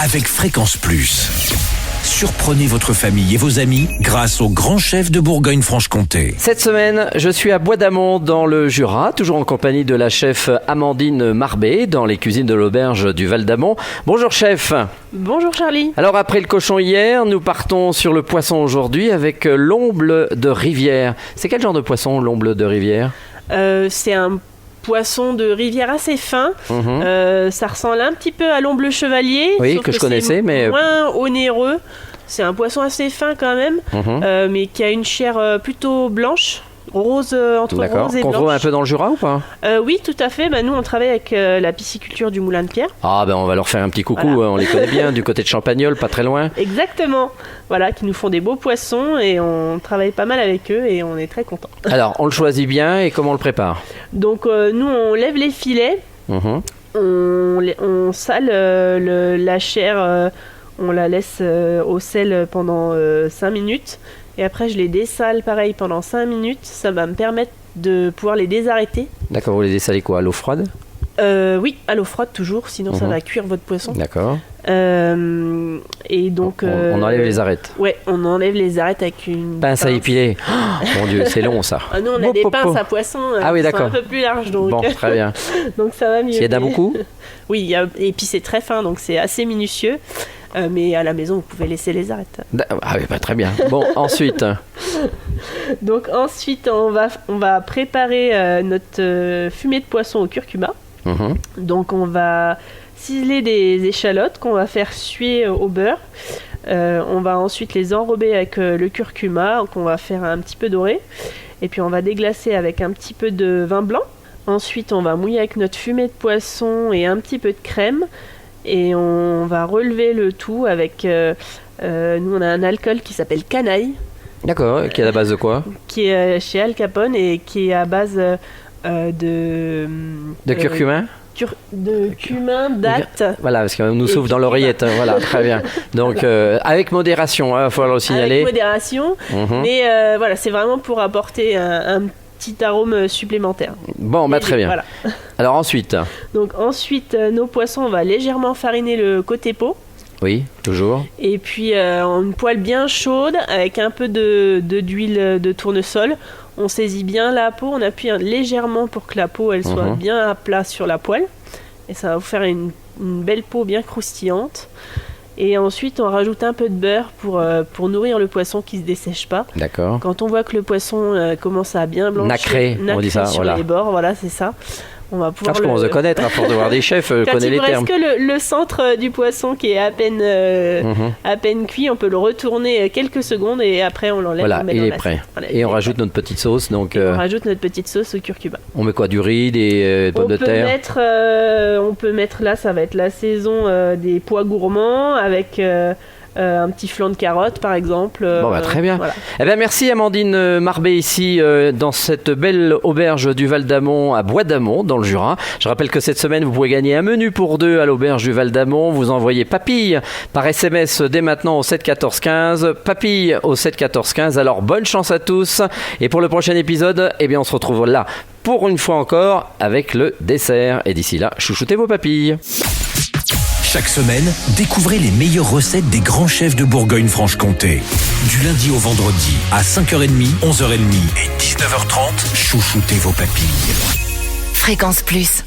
avec Fréquence Plus. Surprenez votre famille et vos amis grâce au grand chef de Bourgogne-Franche-Comté. Cette semaine, je suis à Bois d'Amont dans le Jura, toujours en compagnie de la chef Amandine Marbé dans les cuisines de l'auberge du Val d'Amont. Bonjour chef. Bonjour Charlie. Alors après le cochon hier, nous partons sur le poisson aujourd'hui avec l'omble de rivière. C'est quel genre de poisson l'omble de rivière ? C'est un poisson de rivière assez fin. Ça ressemble un petit peu à l'omble chevalier. Oui, sauf que je connaissais, c'est mais moins onéreux. C'est un poisson assez fin quand même, mais qui a une chair plutôt blanche, rose, entre d'accord. rose et Qu'on blanche. trouve un peu dans le Jura ou pas ? Oui, tout à fait. Nous, on travaille avec la pisciculture du Moulin de Pierre. Ah ben on va leur faire un petit coucou, Voilà. On les connaît bien, du côté de Champagnole, pas très loin. Exactement. Voilà, qui nous font des beaux poissons et on travaille pas mal avec eux et on est très contents. Alors on le choisit bien et comment on le prépare ? Donc nous, on lève les filets. On sale la chair, on la laisse au sel pendant 5 minutes et après je les dessale pareil pendant 5 minutes. Ça va me permettre de pouvoir les désarrêter. D'accord, vous les dessalez quoi ? À l'eau froide ? Oui, à l'eau froide toujours, sinon ça va cuire votre poisson. D'accord. Et donc On enlève les arêtes. Ouais, on enlève les arêtes avec une Pince à épiler. Oh, mon Dieu, c'est long ça. Ah, nous on a des pinces à poisson Ah oui, qui sont d'accord. un peu plus larges donc. Bon, très bien. Donc ça va mieux. Il y en a beaucoup ? Oui, et puis c'est très fin donc c'est assez minutieux. Mais à la maison, vous pouvez laisser les arêtes. Ah oui, très bien. Bon, ensuite. Donc ensuite, on va préparer notre fumée de poisson au curcuma. Donc on va ciseler des échalotes qu'on va faire suer au beurre. On va ensuite les enrober avec le curcuma qu'on va faire un petit peu doré. Et puis on va déglacer avec un petit peu de vin blanc. Ensuite, on va mouiller avec notre fumée de poisson et un petit peu de crème. Et on va relever le tout avec... nous, on a un alcool qui s'appelle Canaille. D'accord, qui est à la base de quoi ? Qui est chez Al Capone et qui est à base de curcuma ? De cumin, date. Voilà, parce qu'on nous souffle dans l'oreillette. Voilà, très bien. Donc, avec modération, il va falloir le signaler. Avec modération. Mais voilà, c'est vraiment pour apporter un petit arôme supplémentaire. Bon, très bien. Voilà. Alors ensuite. Donc ensuite, nos poissons, on va légèrement fariner le côté peau. Oui, toujours. Et puis une poêle bien chaude avec un peu d'huile de tournesol. On saisit bien la peau, on appuie légèrement pour que la peau elle soit bien à plat sur la poêle. Et ça va vous faire une belle peau bien croustillante. Et ensuite, on rajoute un peu de beurre pour nourrir le poisson qui ne se dessèche pas. D'accord. Quand on voit que le poisson commence à bien blanchir, nacré on dit ça, sur les bords, voilà, c'est ça. On va pouvoir je commence à connaître, à force de voir des chefs, je connais les termes. Quand il reste que le centre du poisson qui est à peine cuit, on peut le retourner quelques secondes et après on l'enlève. Voilà, il est prêt. Voilà, et on rajoute notre petite sauce. Donc, on rajoute notre petite sauce au curcuma. On met quoi ? Du riz, des pommes de terre ? On peut mettre là, ça va être la saison des pois gourmands avec... un petit flanc de carotte par exemple. Très bien. Voilà. Eh bien, merci Amandine Marbé ici dans cette belle auberge du Val d'Amont à Bois d'Amont dans le Jura. Je rappelle que cette semaine vous pouvez gagner un menu pour 2 à l'auberge du Val d'Amont. Vous envoyez papille par SMS dès maintenant au 7 14 15. Papille au 7 14 15. Alors bonne chance à tous et pour le prochain épisode, on se retrouve là pour une fois encore avec le dessert. Et d'ici là, chouchoutez vos papilles. Chaque semaine, découvrez les meilleures recettes des grands chefs de Bourgogne-Franche-Comté. Du lundi au vendredi, à 5h30, 11h30 et 19h30, chouchoutez vos papilles. Fréquence Plus.